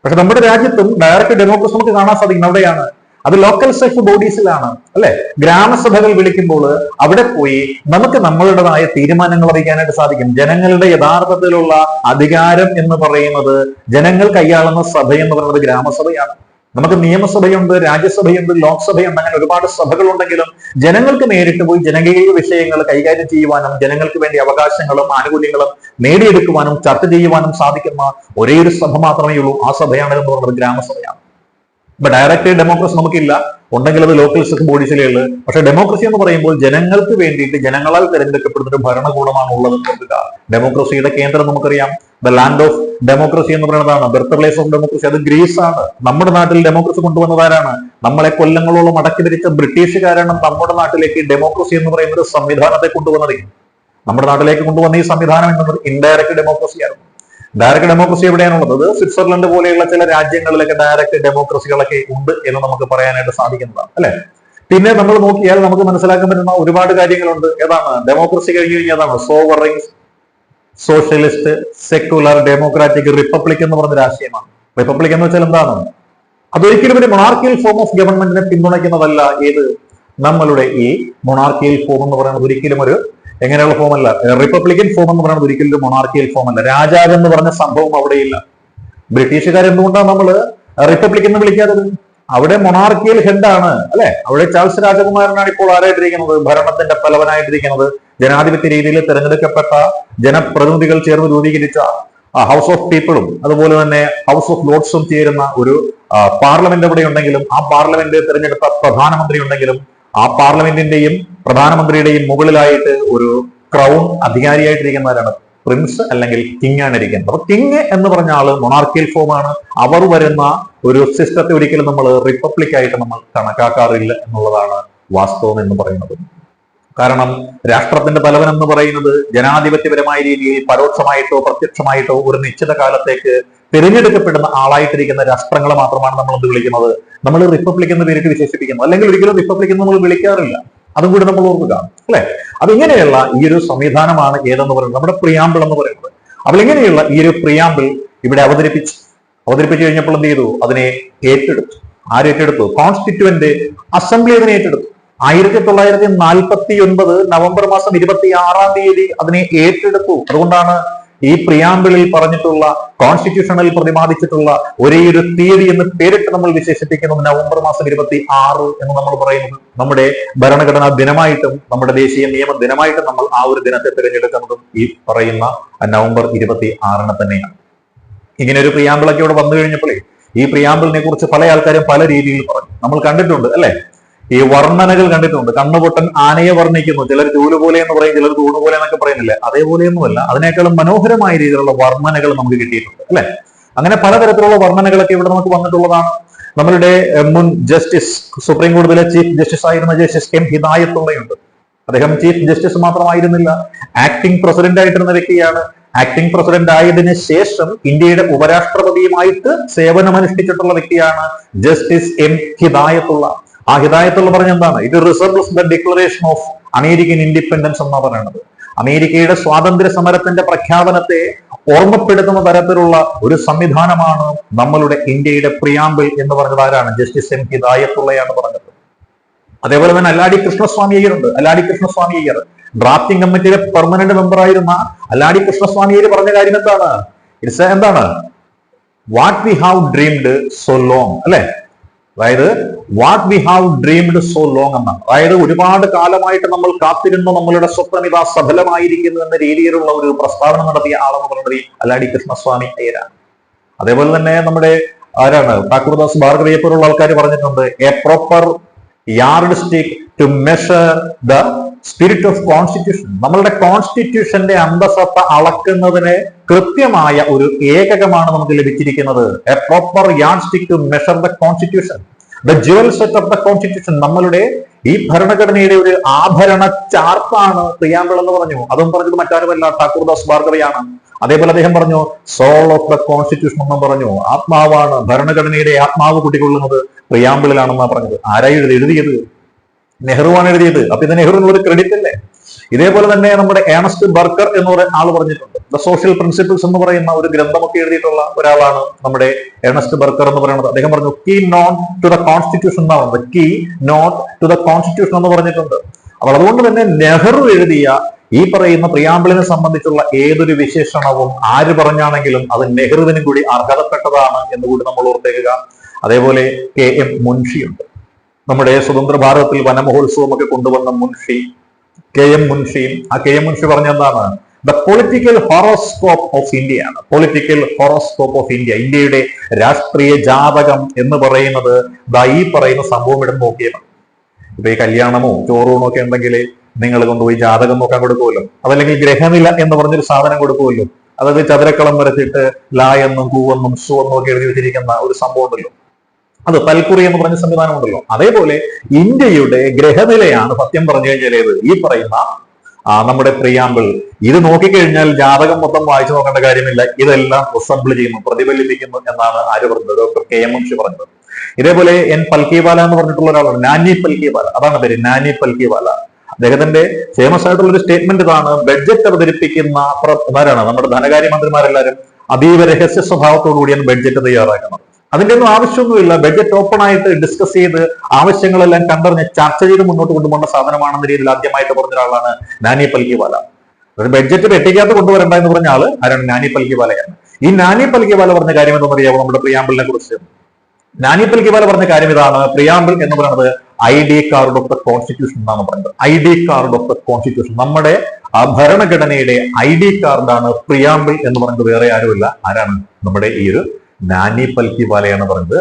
പക്ഷെ നമ്മുടെ രാജ്യത്തും ഡയറക്ട് ഡെമോക്രസി നമുക്ക് കാണാൻ സാധിക്കും. അവിടെയാണ് അത് ലോക്കൽ സെൽഫ് ബോഡീസിലാണ്, അല്ലെ. ഗ്രാമസഭകൾ വിളിക്കുമ്പോൾ അവിടെ പോയി നമുക്ക് നമ്മളുടേതായ തീരുമാനങ്ങൾ അറിയിക്കാനായിട്ട് സാധിക്കും. ജനങ്ങളുടെ യഥാർത്ഥത്തിലുള്ള അധികാരം എന്ന് പറയുന്നത്, ജനങ്ങൾ കൈയാളുന്ന സഭ എന്ന് പറയുന്നത് ഗ്രാമസഭയാണ്. നമുക്ക് നിയമസഭയുണ്ട്, രാജ്യസഭയുണ്ട്, ലോക്സഭയുണ്ട്, അങ്ങനെ ഒരുപാട് സഭകളുണ്ടെങ്കിലും ജനങ്ങൾക്ക് നേരിട്ട് പോയി ജനകീയ വിഷയങ്ങൾ കൈകാര്യം ചെയ്യുവാനും ജനങ്ങൾക്ക് വേണ്ടി അവകാശങ്ങളും ആനുകൂല്യങ്ങളും നേടിയെടുക്കുവാനും ചർച്ച ചെയ്യുവാനും സാധിക്കുന്ന ഒരേ ഒരു സഭ മാത്രമേ ഉള്ളൂ. ആ സഭയാണ് എന്ന് പറയുന്നത് ഗ്രാമസഭയാണ്. ഇപ്പൊ ഡയറക്റ്റ് ഡെമോക്രസി നമുക്കില്ല, ഉണ്ടെങ്കിൽ അത് ലോക്കൽ സെൽഫ് ബോഡീസിലേ ഉള്ളൂ. പക്ഷെ ഡെമോക്രസി എന്ന് പറയുമ്പോൾ ജനങ്ങൾക്ക് വേണ്ടിയിട്ട് ജനങ്ങളാൽ തിരഞ്ഞെടുക്കപ്പെടുന്ന ഒരു ഭരണകൂടമാണ് ഉള്ളതെന്ന് ഓർക്കുക. ഡെമോക്രസിയുടെ കേന്ദ്രം നമുക്കറിയാം, ദ ലാൻഡ് ഓഫ് ഡെമോക്രസി എന്ന് പറയുന്നതാണ്, ബർത്ത് പ്ലേസ് ഓഫ് ഡെമോക്രസി. അത് ഗ്രീസ് ആണ്. നമ്മുടെ നാട്ടിൽ ഡെമോക്രസി കൊണ്ടുവന്നതാരാണ്? നമ്മളെ കൊല്ലങ്ങളോളം അടക്കി ഭരിച്ച ബ്രിട്ടീഷുകാരാണ് നമ്മുടെ നാട്ടിലേക്ക് ഡെമോക്രസി എന്ന് പറയുന്ന ഒരു സംവിധാനത്തെ കൊണ്ടുവന്നത്. നമ്മുടെ നാട്ടിലേക്ക് കൊണ്ടുവന്ന ഈ സംവിധാനം എന്നത് ഇൻഡയറക്ട് ഡെമോക്രസിയാണ്. ഡയറക്ട് ഡെമോക്രസി എവിടെയാണുള്ളത്? സ്വിറ്റ്സർലൻഡ് പോലെയുള്ള ചില രാജ്യങ്ങളിലൊക്കെ ഡയറക്ട് ഡെമോക്രസികളൊക്കെ ഉണ്ട് എന്ന് നമുക്ക് പറയാനായിട്ട് സാധിക്കുന്നതാണ്, അല്ലെ. പിന്നെ നമ്മൾ നോക്കിയാൽ നമുക്ക് മനസ്സിലാക്കാൻ പറ്റുന്ന ഒരുപാട് കാര്യങ്ങളുണ്ട്. ഏതാണ് ഡെമോക്രസി കഴിഞ്ഞു കഴിഞ്ഞാൽ? അതാണ് sovereign, socialist, secular, democratic, republic എന്ന് പറഞ്ഞ രാഷ്ട്രീയമാണ്. റിപ്പബ്ലിക് എന്ന് വെച്ചാൽ എന്താണ്? അതൊരിക്കലും ഒരു മൊണാർക്കിയൽ ഫോം ഓഫ് ഗവൺമെന്റിനെ പിന്തുണയ്ക്കുന്നതല്ല. ഏത്? നമ്മളുടെ ഈ മൊണാർക്കിയൽ ഫോം എന്ന് പറയുന്നത് ഒരിക്കലും ഒരു എങ്ങനെയുള്ള ഫോം അല്ല. റിപ്പബ്ലിക്കൻ ഫോം എന്ന് പറയുന്നത് ഒരിക്കലും ഒരു മൊണാർക്കിയൽ ഫോം അല്ല. രാജാവ് എന്ന് പറഞ്ഞ സംഭവം അവിടെയില്ല. ബ്രിട്ടീഷുകാർ എന്തുകൊണ്ടാണ് നമ്മൾ റിപ്പബ്ലിക് എന്ന് വിളിക്കാത്തത്? അവിടെ മൊണാർക്കിയൽ ഹെഡാണ്, അല്ലെ. അവിടെ ചാൾസ് രാജകുമാരനാണ് ഇപ്പോൾ ആരായിട്ടിരിക്കുന്നത്? ഭരണത്തിന്റെ തലവനായിട്ടിരിക്കുന്നത്. ജനാധിപത്യ രീതിയിൽ തിരഞ്ഞെടുക്കപ്പെട്ട ജനപ്രതിനിധികൾ ചേർന്ന് രൂപീകരിച്ച ഹൗസ് ഓഫ് പീപ്പിളും അതുപോലെ തന്നെ ഹൗസ് ഓഫ് ലോർഡ്സും ചേരുന്ന ഒരു പാർലമെന്റ് എവിടെ ഉണ്ടെങ്കിലും ആ പാർലമെന്റ് തിരഞ്ഞെടുത്ത പ്രധാനമന്ത്രി ഉണ്ടെങ്കിലും ആ പാർലമെന്റിന്റെയും പ്രധാനമന്ത്രിയുടെയും മുകളിലായിട്ട് ഒരു ക്രൗൺ അധികാരിയായിട്ടിരിക്കുന്നവരാണ് പ്രിൻസ് അല്ലെങ്കിൽ കിങ് ആണ് ഇരിക്കുന്നത്. അപ്പൊ കിങ് എന്ന് പറഞ്ഞ ആള് മൊണാർക്കിയൽ ഫോമാണ്. അവർ വരുന്ന ഒരു സിസ്റ്റത്തെ ഒരിക്കലും നമ്മൾ റിപ്പബ്ലിക് ആയിട്ട് നമ്മൾ കണക്കാക്കാറില്ല എന്നുള്ളതാണ് വാസ്തവം എന്ന് പറയുന്നത്. കാരണം രാഷ്ട്രത്തിന്റെ തലവൻ എന്ന് പറയുന്നത് ജനാധിപത്യപരമായ രീതിയിൽ പരോക്ഷമായിട്ടോ പ്രത്യക്ഷമായിട്ടോ ഒരു നിശ്ചിത കാലത്തേക്ക് തിരഞ്ഞെടുക്കപ്പെടുന്ന ആളായിട്ടിരിക്കുന്ന രാഷ്ട്രങ്ങളെ മാത്രമാണ് നമ്മൾ എന്ത് വിളിക്കുന്നത്, നമ്മൾ റിപ്പബ്ലിക് എന്ന് പേരിട്ട് വിശേഷിപ്പിക്കുന്നത്. അല്ലെങ്കിൽ ഒരിക്കലും റിപ്പബ്ലിക് എന്ന് നമ്മൾ വിളിക്കാറില്ല. അതും കൂടി നമ്മൾ ഓർക്കുക അല്ലെ. അപ്പൊ ഇങ്ങനെയുള്ള ഈ ഒരു സംവിധാനമാണ് ഏതെന്ന് പറയുന്നത് നമ്മുടെ പ്രിയാമ്പിൾ എന്ന് പറയുന്നത്. അപ്പോൾ ഇങ്ങനെയുള്ള ഈ ഒരു പ്രിയാമ്പിൾ ഇവിടെ അവതരിപ്പിച്ചു കഴിഞ്ഞപ്പോൾ എന്ത് ചെയ്തു, അതിനെ ഏറ്റെടുത്തു. ആരേറ്റെടുത്തു? കോൺസ്റ്റിറ്റ്യൂവന്റ് അസംബ്ലി അതിനെ ഏറ്റെടുത്തു. 1949 നവംബർ മാസം 26 അതിനെ ഏറ്റെടുത്തു. അതുകൊണ്ടാണ് ഈ പ്രിയാമ്പിളിൽ പറഞ്ഞിട്ടുള്ള കോൺസ്റ്റിറ്റ്യൂഷനിൽ പ്രതിപാദിച്ചിട്ടുള്ള ഒരേ ഒരു തീയതി എന്ന് പേരിട്ട് നമ്മൾ വിശേഷിപ്പിക്കുന്നത് നവംബർ മാസം 26 എന്ന് നമ്മൾ പറയുന്നത്. നമ്മുടെ ഭരണഘടനാ ദിനമായിട്ടും നമ്മുടെ ദേശീയ നിയമ ദിനമായിട്ടും നമ്മൾ ആ ഒരു ദിനത്തെ തിരഞ്ഞെടുക്കുന്നതും ഈ പറയുന്ന നവംബർ 26 തന്നെയാണ്. ഇങ്ങനെ ഒരു പ്രിയാമ്പിളൊക്കെ ഇവിടെ വന്നു കഴിഞ്ഞപ്പോഴേ ഈ പ്രിയാമ്പിളിനെ കുറിച്ച് പല ആൾക്കാരും പല രീതിയിൽ പറഞ്ഞു. നമ്മൾ കണ്ടിട്ടുണ്ട് അല്ലെ, ഈ വർണ്ണനകൾ കണ്ടിട്ടുണ്ട്. കണ്ണുപൊട്ടൻ ആനയെ വർണ്ണിക്കുന്നു, ചിലർ ചൂല് പോലെ എന്ന് പറയും, ചിലർ തൂണ് പോലെ എന്നൊക്കെ പറയുന്നില്ലേ, അതേപോലെയൊന്നുമല്ല, അതിനേക്കാളും മനോഹരമായ രീതിയിലുള്ള വർണ്ണനകൾ നമുക്ക് കിട്ടിയിട്ടുണ്ട് അല്ലെ. അങ്ങനെ പലതരത്തിലുള്ള വർണ്ണനകളൊക്കെ ഇവിടെ നമുക്ക് വന്നിട്ടുള്ളതാണ്. നമ്മളുടെ മുൻ ജസ്റ്റിസ്, സുപ്രീം കോടതിയിലെ ചീഫ് ജസ്റ്റിസ് ആയിരുന്ന ജസ്റ്റിസ് എം ഹിദായത്തുള്ളയുണ്ട്. അദ്ദേഹം ചീഫ് ജസ്റ്റിസ് മാത്രമായിരുന്നില്ല, ആക്ടിംഗ് പ്രസിഡന്റ് ആയിട്ടിരുന്ന വ്യക്തിയാണ്. ആക്ടിംഗ് പ്രസിഡന്റ് ആയതിനു ശേഷം ഇന്ത്യയുടെ ഉപരാഷ്ട്രപതിയുമായിട്ട് സേവനമനുഷ്ഠിച്ചിട്ടുള്ള വ്യക്തിയാണ് ജസ്റ്റിസ് എം ഹിദായത്തുള്ള. ആ ഹിദായത്തുള്ള പറഞ്ഞ എന്താണ്? It resembles the declaration of American independence എന്നാ പറയുന്നത്. അമേരിക്കയുടെ സ്വാതന്ത്ര്യ സമരത്തിന്റെ പ്രഖ്യാപനത്തെ ഓർമ്മപ്പെടുത്തുന്ന തരത്തിലുള്ള ഒരു സംവിധാനമാണ് നമ്മളുടെ ഇന്ത്യയുടെ പ്രിയാമ്പിൾ എന്ന് പറഞ്ഞത് ആരാണ്? ജസ്റ്റിസ് എം ഹിദായത്തുള്ളയാണ് പറഞ്ഞത്. അതേപോലെ തന്നെ അല്ലാടി കൃഷ്ണസ്വാമി അയ്യറുണ്ട്. അല്ലാടി കൃഷ്ണസ്വാമി അയ്യർ ഡ്രാഫ്റ്റിംഗ് കമ്മിറ്റിയിലെ പെർമനന്റ് മെമ്പർ ആയിരുന്ന അല്ലാടി കൃഷ്ണസ്വാമി അയ്യർ പറഞ്ഞ കാര്യം എന്താണ്? ഇറ്റ്സ് എന്താണ്? What we have dreamed so long അല്ലെ. അതായത് what we have dreamed so long എന്നാണ്. അതായത് ഒരുപാട് കാലമായിട്ട് നമ്മൾ കാത്തിരുന്ന നമ്മളുടെ സ്വപ്നം ഇതാ സഫലമായിരിക്കുന്നു എന്ന രീതിയിലുള്ള ഒരു പ്രസ്താവന നടത്തിയ ആളെന്ന് പറയുന്നത് അല്ലാടി കൃഷ്ണസ്വാമി അയ്യരാണ്. അതേപോലെ തന്നെ നമ്മുടെ ആരാണ്? ഠാക്കൂർദാസ് ഭാർഗവയെ പോലുള്ള ആൾക്കാർ പറഞ്ഞിട്ടുണ്ട്, a proper yard stick to measure the spirit of constitution. നമ്മളുടെ കോൺസ്റ്റിറ്റ്യൂഷന്റെ അന്തസത്ത അളക്കുന്നതിന് കൃത്യമായ ഒരു ഏകകമാണ് നമുക്ക് ലഭിച്ചിരിക്കുന്നത്. A proper yard stick to measure the constitution, the jewel set of the constitution. നമ്മളുടെ ഈ ഭരണഘടനയുടെ ഒരു ആഭരണ ചാർട്ടാണ് പ്രിയാമ്പിൾ എന്ന് പറഞ്ഞു. അതും പറഞ്ഞത് മറ്റാരുമല്ല, ഠാക്കൂർദാസ് ഭാർഗവയാണ്. അതേപോലെ അദ്ദേഹം പറഞ്ഞു സോൾ ഓഫ് ദ കോൺസ്റ്റിറ്റ്യൂഷൻ എന്നും പറഞ്ഞു. ആത്മാവാണ്, ഭരണഘടനയുടെ ആത്മാവ് കുടികൊള്ളുന്നത് പ്രിയാമ്പിളിലാണെന്നാണ് പറഞ്ഞത്. ആരായി എഴുതിയത്? നെഹ്റുവാണ് എഴുതിയത്. അപ്പൊ ഇത് നെഹ്റുവിനുള്ള ക്രെഡിറ്റ് അല്ലേ? ഇതേപോലെ തന്നെ നമ്മുടെ ഏണസ്റ്റ് ബർക്കർ എന്ന് പറയുന്ന ആൾ പറഞ്ഞിട്ടുണ്ട്. ദ സോഷ്യൽ പ്രിൻസിപ്പിൾസ് എന്ന് പറയുന്ന ഒരു ഗ്രന്ഥമൊക്കെ എഴുതിയിട്ടുള്ള ഒരാളാണ് നമ്മുടെ ഏണസ്റ്റ് ബർക്കർ എന്ന് പറയുന്നത്. അദ്ദേഹം പറഞ്ഞു key note to the constitution എന്നാണ് പറഞ്ഞത്. Key note to the constitution എന്ന് പറഞ്ഞിട്ടുണ്ട്. അപ്പോൾ അതുകൊണ്ട് തന്നെ നെഹ്റു എഴുതിയ ഈ പറയുന്ന പ്രിയാമ്പിളിനെ സംബന്ധിച്ചുള്ള ഏതൊരു വിശേഷണവും ആര് പറഞ്ഞാണെങ്കിലും അത് നെഹ്റുവിനും കൂടി അർഹതപ്പെട്ടതാണ് എന്നുകൂടി നമ്മൾ ഓർത്തേക്കുക. അതേപോലെ കെ എം മുൻഷിയുണ്ട്. നമ്മുടെ സ്വതന്ത്ര ഭാരതത്തിൽ വനമഹോത്സവം ഒക്കെ കൊണ്ടുവന്ന മുൻഷി, കെ എം മുൻഷിയും. ആ കെ എം മുൻഷി പറഞ്ഞ എന്താണ്? The political horoscope of India ആണ്. പൊളിറ്റിക്കൽ ഹൊറോസ്കോപ്പ് ഓഫ് ഇന്ത്യ, ഇന്ത്യയുടെ രാഷ്ട്രീയ ജാതകം എന്ന് പറയുന്നത് ഈ പറയുന്ന സംഭവം ഇവിടെ നോക്കിയാണ്. ഇപ്പൊ ഈ കല്യാണമോ ചോറൂണോ ഒക്കെ ഉണ്ടെങ്കിൽ നിങ്ങൾ കൊണ്ടുപോയി ജാതകം നോക്കാൻ കൊടുക്കുമല്ലോ. അതല്ലെങ്കിൽ ഗ്രഹനില എന്ന് പറഞ്ഞൊരു സാധനം കൊടുക്കുമല്ലോ. അതായത് ചതുരക്കളം വരച്ചിട്ട് ലാ എന്നും കൂവെന്നും ഷു എന്നും ഒക്കെ എഴുതി വെച്ചിരിക്കുന്ന ഒരു സംഭവം ഉണ്ടല്ലോ. അത് പൽക്കുറി എന്ന് പറഞ്ഞ സംവിധാനം ഉണ്ടല്ലോ. അതേപോലെ ഇന്ത്യയുടെ ഗ്രഹനിലയാണ് സത്യം പറഞ്ഞു കഴിഞ്ഞാൽ ഈ പറയുന്ന നമ്മുടെ പ്രിയാമ്പിൾ. ഇത് നോക്കിക്കഴിഞ്ഞാൽ ജാതകം മൊത്തം വായിച്ചു നോക്കേണ്ട കാര്യമില്ല. ഇതെല്ലാം റിസംബിൾ ചെയ്യുന്നു, പ്രതിഫലിപ്പിക്കുന്നു എന്നാണ് ആര് പറഞ്ഞത്? ഡോക്ടർ കെ എം മുൻഷി പറഞ്ഞത്. ഇതേപോലെ എൻ പൽക്കിവാല എന്ന് പറഞ്ഞിട്ടുള്ള ഒരാളാണ്, നാനി പൽക്കിവാല. അതാണ് പേര്, നാനി പൽക്കിവാല. അദ്ദേഹത്തിന്റെ ഫേമസ് ആയിട്ടുള്ള ഒരു സ്റ്റേറ്റ്മെന്റ് ഇതാണ്: ബഡ്ജറ്റ് അവതരിപ്പിക്കുന്ന ആരാണ്? നമ്മുടെ ധനകാര്യമന്ത്രിമാരെല്ലാരും അതീവ രഹസ്യ സ്വഭാവത്തോടു കൂടിയാണ് ബഡ്ജറ്റ് തയ്യാറാക്കുന്നത്. അതിന്റെ ഒന്നും ആവശ്യമൊന്നുമില്ല. ബഡ്ജറ്റ് ഓപ്പൺ ആയിട്ട് ഡിസ്കസ് ചെയ്ത് ആവശ്യങ്ങളെല്ലാം കണ്ടറിഞ്ഞ് ചർച്ച ചെയ്ത് മുന്നോട്ട് കൊണ്ടുപോകേണ്ട സാധനമാണെന്ന രീതിയിൽ ആദ്യമായിട്ട് പറഞ്ഞ ഒരാളാണ് നാനി പൽക്കിവാല. ഒരു ബഡ്ജറ്റ് വെട്ടിക്കകത്ത് കൊണ്ടുവരണ്ട എന്ന് പറഞ്ഞ ആള് ആരാണ്? നാനി പൽക്കിവാലയാണ്. ഈ നാനി പൽക്കിവാല പറഞ്ഞ കാര്യം എന്താണെന്ന് അറിയാമോ? നമ്മുടെ പ്രിയാമ്പിളിനെ കുറിച്ച് നാനി പൽക്കിവാല പറഞ്ഞ കാര്യം ഇതാണ്: പ്രിയാമ്പിൾ എന്ന് പറയുന്നത് ID card of the constitution എന്നാണ് പറയുന്നത്. ID card of the constitution, നമ്മുടെ ആ ഭരണഘടനയുടെ ID കാർഡാണ് പ്രിയാമ്പിൾ എന്ന് പറയുന്നത്. വേറെ ആരുമില്ല, ആരാണ്? നമ്മുടെ ഈ ഒരു നാനി പൽക്കിവാലയാണ് പറയുന്നത്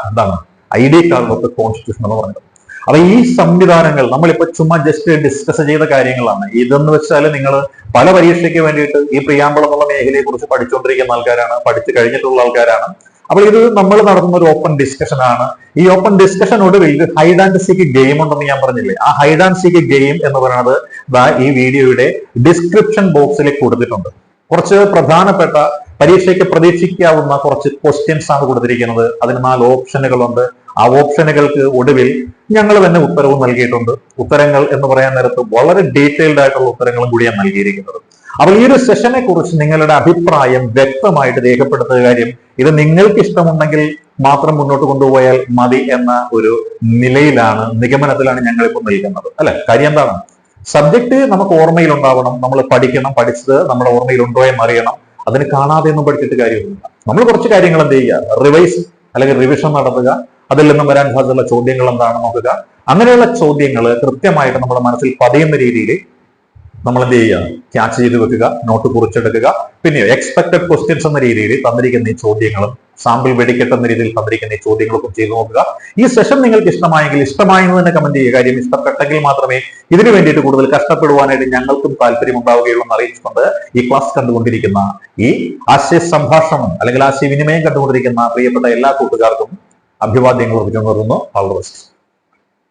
എന്താണ് ID card of the constitution എന്ന് പറയുന്നത്. അപ്പൊ ഈ സംവിധാനങ്ങൾ നമ്മളിപ്പോ ചുമ്മാ ജസ്റ്റ് ഡിസ്കസ് ചെയ്ത കാര്യങ്ങളാണ്. ഇതെന്ന് വെച്ചാൽ നിങ്ങൾ പല പരീക്ഷയ്ക്ക് വേണ്ടിയിട്ട് ഈ പ്രിയാമ്പിൾ എന്നുള്ള മേഖലയെ കുറിച്ച് പഠിച്ചുകൊണ്ടിരിക്കുന്ന ആൾക്കാരാണ്, പഠിച്ചു കഴിഞ്ഞിട്ടുള്ള ആൾക്കാരാണ്. അപ്പോൾ ഇത് നമ്മൾ നടത്തുന്ന ഒരു ഓപ്പൺ ഡിസ്കഷൻ ആണ്. ഈ ഓപ്പൺ ഡിസ്കഷനൊടുവിൽ ഹൈഡ് ആൻഡ് സീക്ക് ഗെയിം ഉണ്ടെന്ന് ഞാൻ പറഞ്ഞില്ലേ? ആ ഹൈഡ് ആൻഡ് സീക്ക് ഗെയിം എന്ന് പറയുന്നത് ഈ വീഡിയോയുടെ ഡിസ്ക്രിപ്ഷൻ ബോക്സിൽ കൊടുത്തിട്ടുണ്ട്. കുറച്ച് പ്രധാനപ്പെട്ട പരീക്ഷയ്ക്ക് പ്രതീക്ഷിക്കാവുന്ന കുറച്ച് ക്വസ്റ്റ്യൻസ് ആണ് കൊടുത്തിരിക്കുന്നത്. അതിന് 4 ഓപ്ഷനുകളുണ്ട്. ആ ഓപ്ഷനുകൾക്ക് ഒടുവിൽ ഞങ്ങൾ തന്നെ ഉത്തരവും നൽകിയിട്ടുണ്ട്. ഉത്തരങ്ങൾ എന്ന് പറയാൻ നേരത്ത് വളരെ ഡീറ്റെയിൽഡ് ആയിട്ടുള്ള ഉത്തരങ്ങളും കൂടിയാണ് നൽകിയിരിക്കുന്നത്. അപ്പോൾ ഈ ഒരു സെഷനെ കുറിച്ച് നിങ്ങളുടെ അഭിപ്രായം വ്യക്തമായിട്ട് രേഖപ്പെടുത്തുക. കാര്യം ഇത് നിങ്ങൾക്ക് ഇഷ്ടമുണ്ടെങ്കിൽ മാത്രം മുന്നോട്ട് കൊണ്ടുപോയാൽ മതി എന്ന ഒരു നിഗമനത്തിലാണ് ഞങ്ങൾ ഇപ്പോൾ നിൽക്കുന്നത്, അല്ലെ? കാര്യം എന്താണ്? സബ്ജക്ട് നമുക്ക് ഓർമ്മയിൽ ഉണ്ടാവണം, നമ്മൾ പഠിക്കണം, പഠിച്ചത് നമ്മുടെ ഓർമ്മയിലുണ്ടോ എന്ന് അറിയണം. അതിന് കാണാതെ ഒന്നും പഠിച്ചിട്ട് കാര്യമൊന്നുമില്ല. നമ്മൾ കുറച്ച് കാര്യങ്ങൾ എന്ത് ചെയ്യുക, റിവൈസ് അല്ലെങ്കിൽ റിവിഷൻ നടത്തുക, അതിൽ നിന്നും വരാൻ സാധ്യതയുള്ള ചോദ്യങ്ങൾ എന്താണെന്ന് നോക്കുക. അങ്ങനെയുള്ള ചോദ്യങ്ങൾ കൃത്യമായിട്ട് നമ്മുടെ മനസ്സിൽ പതിയുന്ന രീതിയിൽ നമ്മൾ എന്ത് ചെയ്യുക, ക്യാച്ച് ചെയ്ത് വെക്കുക, നോട്ട് കുറിച്ചെടുക്കുക. പിന്നെ എക്സ്പെക്ടഡ് ക്വസ്റ്റ്യൻസ് എന്ന രീതിയിൽ തന്നിരിക്കുന്ന ഈ ചോദ്യങ്ങളും സാമ്പിൾ വെടിക്കെട്ട് എന്ന രീതിയിൽ തന്നിരിക്കുന്ന ഈ ചോദ്യങ്ങളൊക്കെ ചെയ്തു നോക്കുക. ഈ സെഷൻ നിങ്ങൾക്ക് ഇഷ്ടമായെന്ന് തന്നെ കമന്റ് ചെയ്യുക. കാര്യം ഇഷ്ടപ്പെട്ടെങ്കിൽ മാത്രമേ ഇതിനു വേണ്ടിയിട്ട് കൂടുതൽ കഷ്ടപ്പെടുവാനായിട്ട് ഞങ്ങൾക്കും താല്പര്യം ഉണ്ടാവുകയുള്ളൂ എന്ന് അറിയിച്ചുകൊണ്ട് ഈ ക്ലാസ് കണ്ടുകൊണ്ടിരിക്കുന്ന, ഈ ആശയ സംഭാഷണം അല്ലെങ്കിൽ ആശയവിനിമയം കണ്ടുകൊണ്ടിരിക്കുന്ന പ്രിയപ്പെട്ട എല്ലാ കൂട്ടുകാർക്കും അഭിവാദ്യങ്ങൾ അർപ്പിച്ചു നിർത്തുന്നു. All the best.